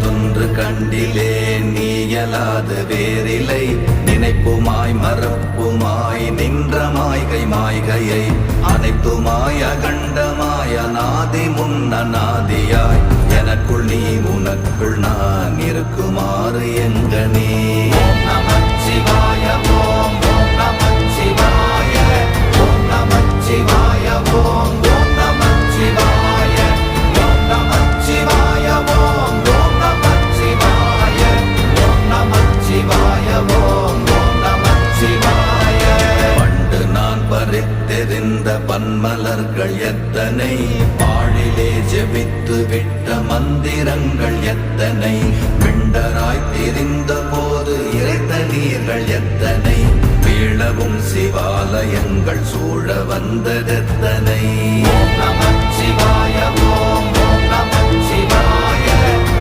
நினைப்பதொன்று கண்டிலே நீயலாது வேறில்லை. நினைப்புமாய் மறப்புமாய் நின்ற மாய்கை மாய்கையை அனைத்துமாய் அகண்டமாய் அநாதி முன்னநாதியாய் எனக்குள் நீ உனக்குள் நான் இருக்குமாறு எங்கனே. ஓம் நமச்சிவாய ஓம் ஓம் நமச்சிவாய ஓம் நமச்சிவாய ஓம் ஓம் நமச்சிவாய ஓம் நமச்சிவாய ஓம் ஓம் நமச்சிவாய ஓம் நமச்சிவாய ஓம் ஓம் நமச்சிவாய. பண்டு நான் பறித்தெறிந்த பன்மலர்கள் எத்தனை, பாழிலே ஜெபித்து விட்ட மந்திரங்கள் எத்தனை, பிண்டராய் தெரிந்த போது இறைத்த நீர்கள் எத்தனை, வீழவும் சிவாலயங்கள் சூழ வந்ததெத்தனை. ஓம் நமச்சிவாய